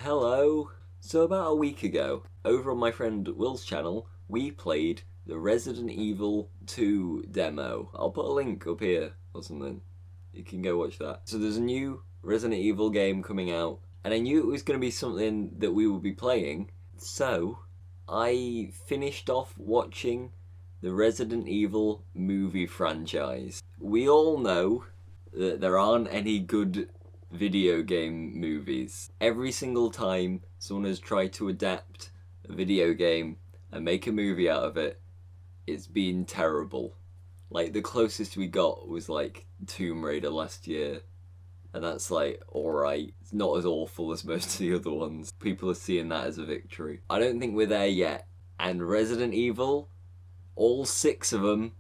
Hello. So about a week ago, over on my friend Will's channel, we played the Resident Evil 2 demo. I'll put a link up here or something. You can go watch that. So there's a new Resident Evil game coming out, and I knew it was going to be something that we would be playing, so I finished off watching the Resident Evil movie franchise. We all know that there aren't any good video game movies. Every single time someone has tried to adapt a video game and make a movie out of it, it's been terrible. Like, the closest we got was like Tomb Raider last year, and that's like alright. It's not as awful as most of the other ones. People are seeing that as a victory. I don't think we're there yet, and Resident Evil, all 6 of them,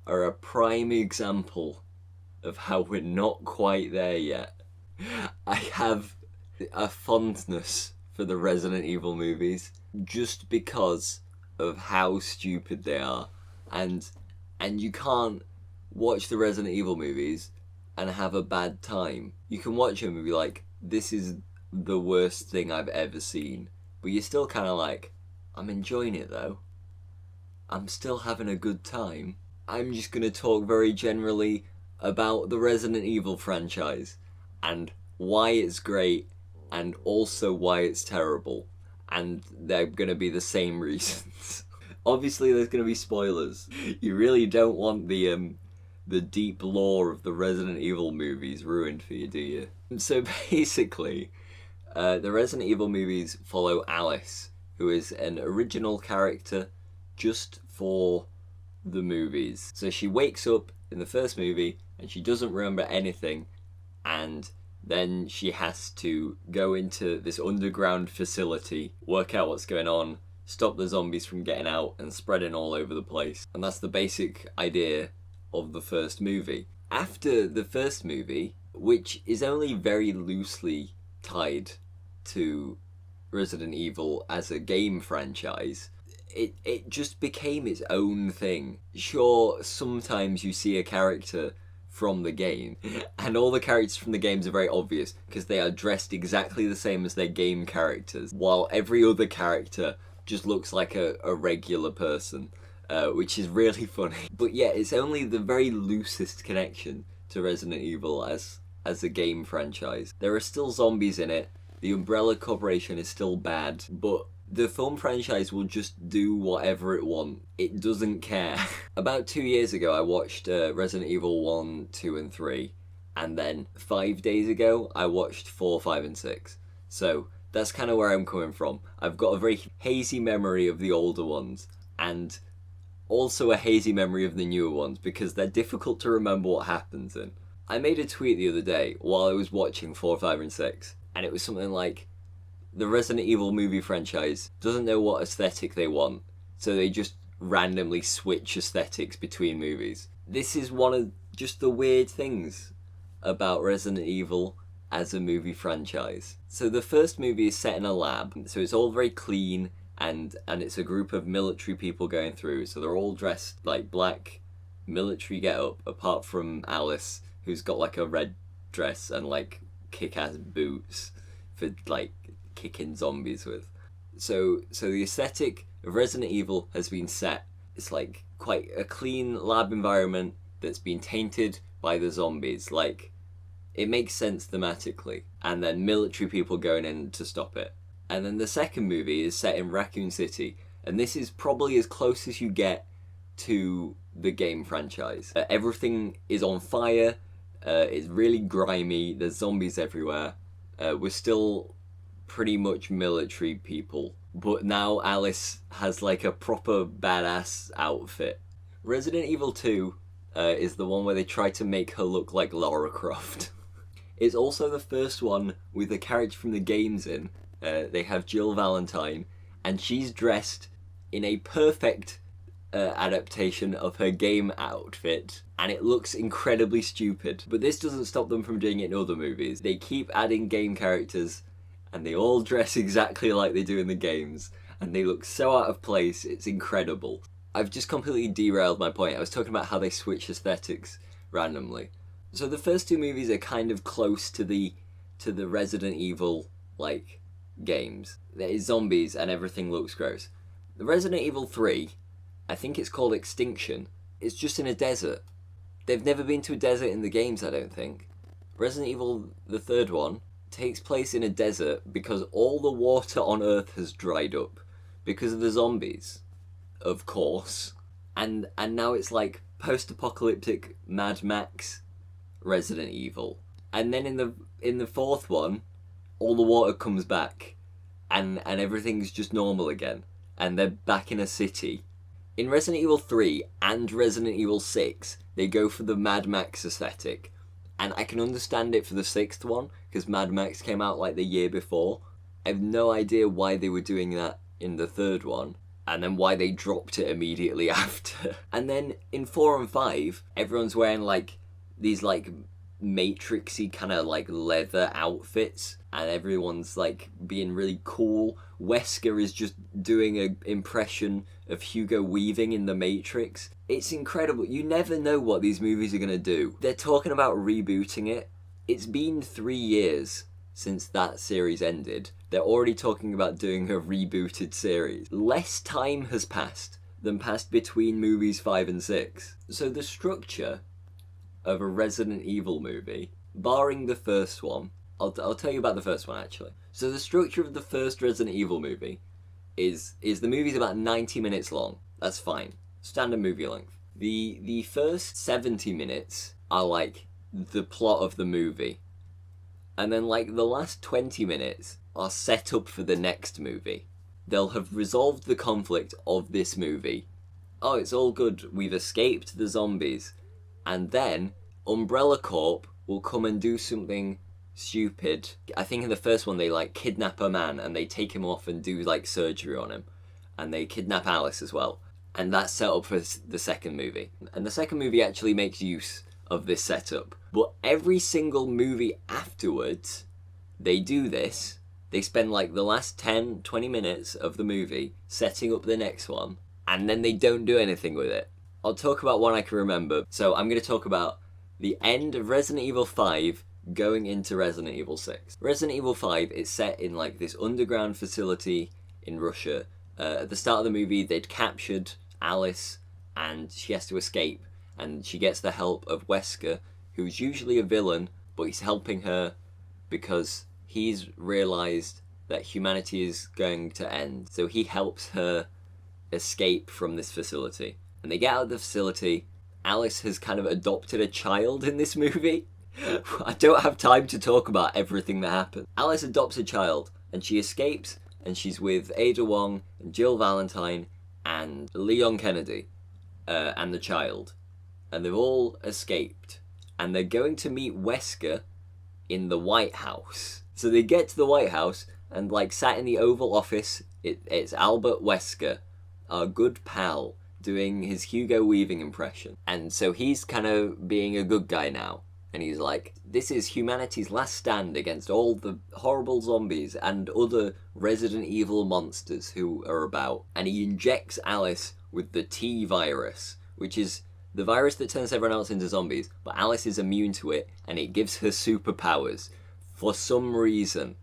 are a prime example of how we're not quite there yet. I have a fondness for the Resident Evil movies just because of how stupid they are, and you can't watch the Resident Evil movies and have a bad time. You can watch them and be like, this is the worst thing I've ever seen, but you're still kind of like, I'm enjoying it though. I'm still having a good time. I'm just going to talk very generally about the Resident Evil franchise and why it's great and also why it's terrible, and they're going to be the same reasons. Obviously there's going to be spoilers. You really don't want the deep lore of the Resident Evil movies ruined for you, do you? So basically, the Resident Evil movies follow Alice, who is an original character just for the movies. So she wakes up in the first movie and she doesn't remember anything, and then she has to go into this underground facility, work out what's going on, stop the zombies from getting out and spreading all over the place. And that's the basic idea of the first movie. After the first movie, which is only very loosely tied to Resident Evil as a game franchise, it just became its own thing. Sure, sometimes you see a character from the game, and all the characters from the games are very obvious because they are dressed exactly the same as their game characters, while every other character just looks like a regular person, which is really funny. But yeah, it's only the very loosest connection to Resident Evil as a game franchise. There are still zombies in it, the Umbrella Corporation is still bad, but the film franchise will just do whatever it wants. It doesn't care. About 2 years ago, I watched Resident Evil 1, 2, and 3. And then 5 days ago, I watched 4, 5, and 6. So that's kind of where I'm coming from. I've got a very hazy memory of the older ones, and also a hazy memory of the newer ones, because they're difficult to remember what happens in. I made a tweet the other day while I was watching 4, 5, and 6, and it was something like, the Resident Evil movie franchise doesn't know what aesthetic they want, so they just randomly switch aesthetics between movies. This is one of just the weird things about Resident Evil as a movie franchise. So the first movie is set in a lab, so it's all very clean, and it's a group of military people going through, so they're all dressed like black military get-up, apart from Alice, who's got like a red dress and like kick-ass boots for like kicking zombies with. So the aesthetic of Resident Evil has been set. It's like quite a clean lab environment that's been tainted by the zombies. Like, it makes sense thematically. And then military people going in to stop it. And then the second movie is set in Raccoon City, and this is probably as close as you get to the game franchise. Everything is on fire, it's really grimy, there's zombies everywhere. We're still pretty much military people, but now Alice has like a proper badass outfit. Resident Evil 2 is the one where they try to make her look like Lara Croft. It's also the first one with a character from the games in. They have Jill Valentine, and she's dressed in a perfect adaptation of her game outfit, and it looks incredibly stupid. But this doesn't stop them from doing it in other movies. They keep adding game characters, and they all dress exactly like they do in the games, and they look so out of place, it's incredible. I've just completely derailed my point. I was talking about how they switch aesthetics randomly. So the first two movies are kind of close to the Resident Evil, like, games. There is zombies and everything looks gross. The Resident Evil 3, I think it's called Extinction, it's just in a desert. They've never been to a desert in the games, I don't think. Resident Evil, the third one, takes place in a desert because all the water on Earth has dried up because of the zombies, of course. And now it's like post-apocalyptic Mad Max Resident Evil. And then in the fourth one, all the water comes back and everything's just normal again. And they're back in a city. In Resident Evil 3 and Resident Evil 6, they go for the Mad Max aesthetic. And I can understand it for the sixth one, because Mad Max came out like the year before. I have no idea why they were doing that in the third one, and then why they dropped it immediately after. And then in 4 and 5, everyone's wearing like these like matrixy kind of like leather outfits, and everyone's like being really cool. Wesker is just doing an impression of Hugo Weaving in The Matrix. It's incredible. You never know what these movies are going to do. They're talking about rebooting it. It's been 3 years since that series ended. They're already talking about doing a rebooted series. Less time has passed than passed between movies 5 and 6. So the structure of a Resident Evil movie, barring the first one, I'll tell you about the first one actually. So the structure of the first Resident Evil movie is the movie's about 90 minutes long. That's fine. Standard movie length. The first 70 minutes are like the plot of the movie. And then like the last 20 minutes are set up for the next movie. They'll have resolved the conflict of this movie. Oh, it's all good. We've escaped the zombies. And then Umbrella Corp will come and do something stupid. I think in the first one they like kidnap a man and they take him off and do like surgery on him. And they kidnap Alice as well. And that's set up for the second movie. And the second movie actually makes use of this setup. But every single movie afterwards, they do this. They spend like the last 10, 20 minutes of the movie setting up the next one. And then they don't do anything with it. I'll talk about one I can remember. So I'm going to talk about the end of Resident Evil 5 going into Resident Evil 6. Resident Evil 5 is set in like this underground facility in Russia. At the start of the movie, they'd captured Alice and she has to escape. And she gets the help of Wesker, who's usually a villain, but he's helping her because he's realised that humanity is going to end. So he helps her escape from this facility. And they get out of the facility. Alice has kind of adopted a child in this movie. I don't have time to talk about everything that happened. Alice adopts a child and she escapes and she's with Ada Wong and Jill Valentine and Leon Kennedy and the child. And they've all escaped. And they're going to meet Wesker in the White House. So they get to the White House and like sat in the Oval Office, it's Albert Wesker, our good pal, doing his Hugo Weaving impression. And so he's kind of being a good guy now. And he's like, this is humanity's last stand against all the horrible zombies and other Resident Evil monsters who are about. And he injects Alice with the T virus, which is the virus that turns everyone else into zombies, but Alice is immune to it, and it gives her superpowers. For some reason.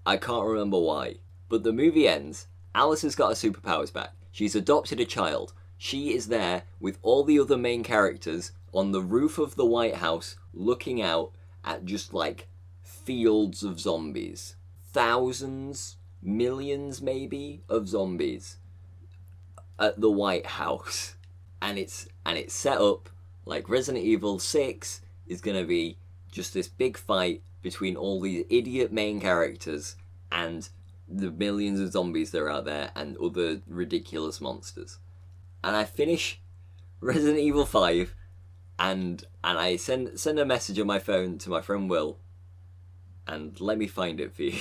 I can't remember why. But the movie ends, Alice has got her superpowers back. She's adopted a child. She is there with all the other main characters on the roof of the White House, looking out at just like fields of zombies. Thousands, millions maybe, of zombies at the White House. And it's set up like Resident Evil 6 is going to be just this big fight between all these idiot main characters and the millions of zombies that are out there and other ridiculous monsters. And I finish Resident Evil 5 and I send a message on my phone to my friend Will, and let me find it for you.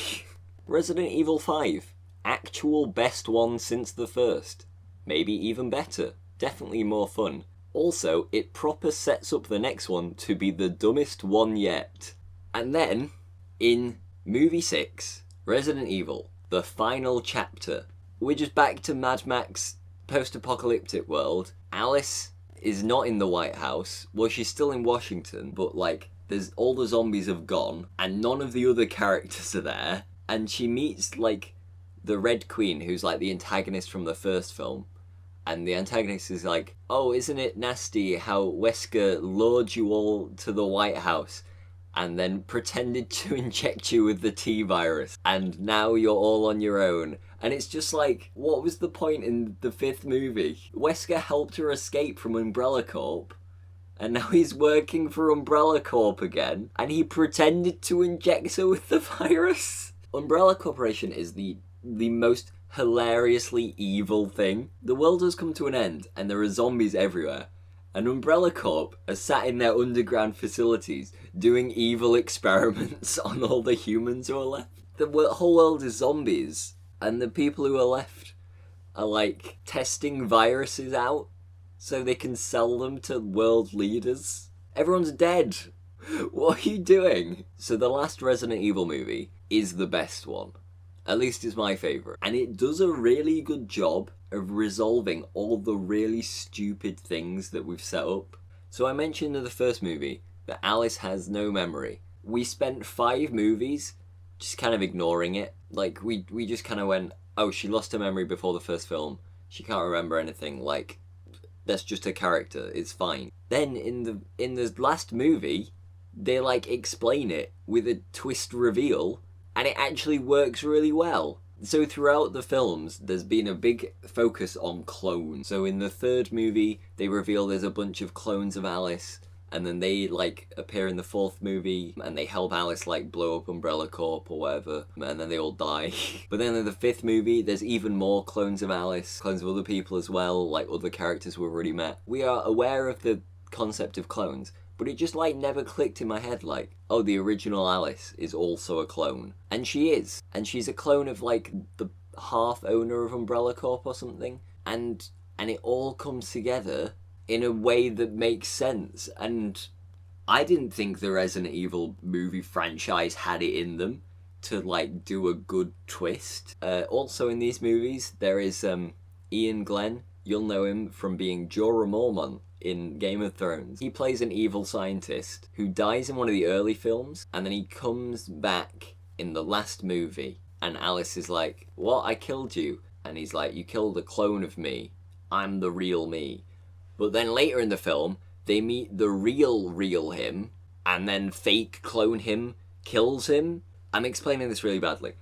Resident Evil 5, actual best one since the first. Maybe even better. Definitely more fun. Also, it proper sets up the next one to be the dumbest one yet. And then, in movie 6, Resident Evil, the final chapter, we're just back to Mad Max post-apocalyptic world. Alice is not in the White House. Well, she's still in Washington, but like, there's all the zombies have gone, and none of the other characters are there. and she meets like the Red Queen, who's like the antagonist from the first film. And the antagonist is like, oh, isn't it nasty how Wesker lured you all to the White House and then pretended to inject you with the T-virus, and now you're all on your own. And it's just like, what was the point in the 5th movie? Wesker helped her escape from Umbrella Corp, and now he's working for Umbrella Corp again, and he pretended to inject her with the virus? Umbrella Corporation is the most hilariously evil thing. The world has come to an end, and there are zombies everywhere. And Umbrella Corp are sat in their underground facilities doing evil experiments on all the humans who are left. The whole world is zombies, and the people who are left are like testing viruses out so they can sell them to world leaders. Everyone's dead. What are you doing? So the last Resident Evil movie is the best one. At least it's my favourite. And it does a really good job of resolving all the really stupid things that we've set up. So I mentioned in the first movie that Alice has no memory. We spent 5 movies just kind of ignoring it. Like, we just kind of went, oh, she lost her memory before the first film. She can't remember anything. Like, that's just a character. It's fine. Then in the last movie, they like explain it with a twist reveal, and it actually works really well. So throughout the films, there's been a big focus on clones. So in the 3rd movie, they reveal there's a bunch of clones of Alice, and then they like appear in the 4th movie, and they help Alice like blow up Umbrella Corp or whatever, and then they all die. But then in the 5th movie, there's even more clones of Alice, clones of other people as well, like other characters we've already met. We are aware of the concept of clones, but it just like never clicked in my head like, oh, the original Alice is also a clone. And she is. And she's a clone of like the half owner of Umbrella Corp or something. And it all comes together in a way that makes sense. And I didn't think the Resident Evil movie franchise had it in them to like do a good twist. Also in these movies, there is Ian Glenn. You'll know him from being Jorah Mormont in Game of Thrones. He plays an evil scientist who dies in one of the early films, and then he comes back in the last movie, and Alice is like, what? I killed you. And he's like, you killed a clone of me. I'm the real me. But then later in the film, they meet the real him, and then fake clone him kills him. I'm explaining this really badly.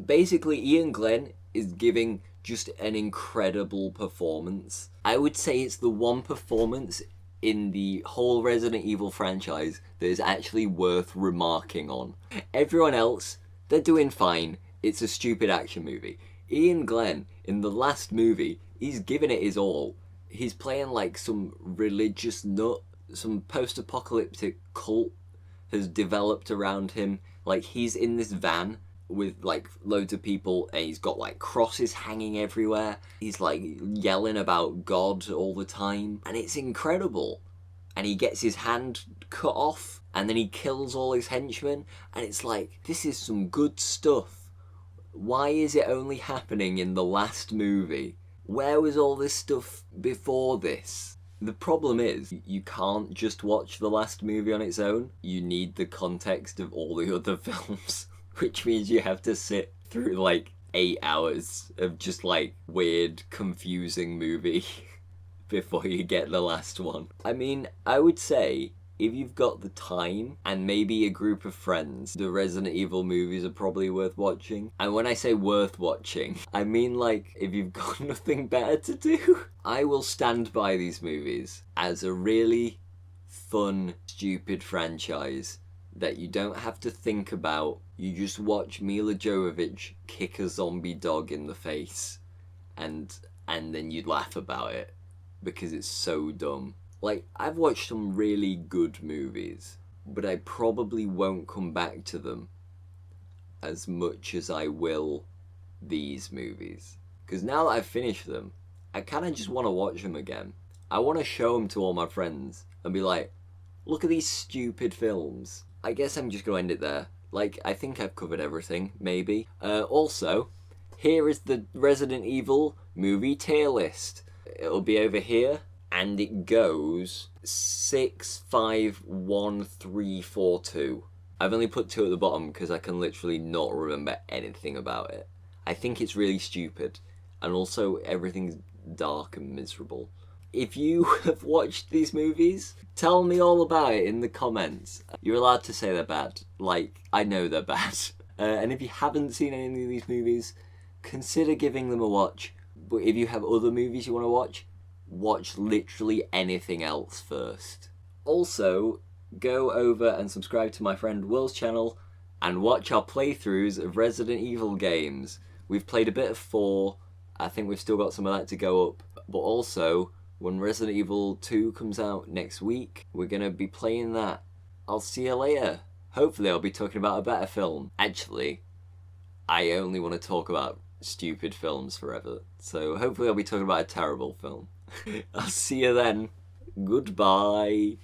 Basically, Ian Glenn is giving just an incredible performance. I would say it's the one performance in the whole Resident Evil franchise that is actually worth remarking on. Everyone else, they're doing fine. It's a stupid action movie. Ian Glenn, in the last movie, he's giving it his all. He's playing like some religious nut. Some post-apocalyptic cult has developed around him. Like, he's in this van with like loads of people, and he's got like crosses hanging everywhere. He's like yelling about God all the time, and it's incredible. And he gets his hand cut off, and then he kills all his henchmen, and it's like, this is some good stuff. Why is it only happening in the last movie? Where was all this stuff before this? The problem is, you can't just watch the last movie on its own. You need the context of all the other films. Which means you have to sit through like 8 hours of just like weird, confusing movie before you get the last one. I mean, I would say if you've got the time and maybe a group of friends, the Resident Evil movies are probably worth watching. And when I say worth watching, I mean like if you've got nothing better to do. I will stand by these movies as a really fun, stupid franchise that you don't have to think about. You just watch Mila Jovovich kick a zombie dog in the face, and then you laugh about it because it's so dumb. Like, I've watched some really good movies, but I probably won't come back to them as much as I will these movies. Because now that I've finished them, I kind of just want to watch them again. I want to show them to all my friends and be like, look at these stupid films. I guess I'm just going to end it there. Like, I think I've covered everything, maybe. Also, here is the Resident Evil movie tier list. It'll be over here, and it goes 6, 5, 1, 3, 4, 2. I've only put 2 at the bottom because I can literally not remember anything about it. I think it's really stupid, and also everything's dark and miserable. If you have watched these movies, tell me all about it in the comments. You're allowed to say they're bad. Like, I know they're bad. And if you haven't seen any of these movies, consider giving them a watch. But if you have other movies you want to watch literally anything else first. Also, go over and subscribe to my friend Will's channel and watch our playthroughs of Resident Evil games. We've played a bit of 4. I think we've still got some of that to go up. But also, when Resident Evil 2 comes out next week, we're going to be playing that. I'll see you later. Hopefully I'll be talking about a better film. Actually, I only want to talk about stupid films forever. So hopefully I'll be talking about a terrible film. I'll see you then. Goodbye.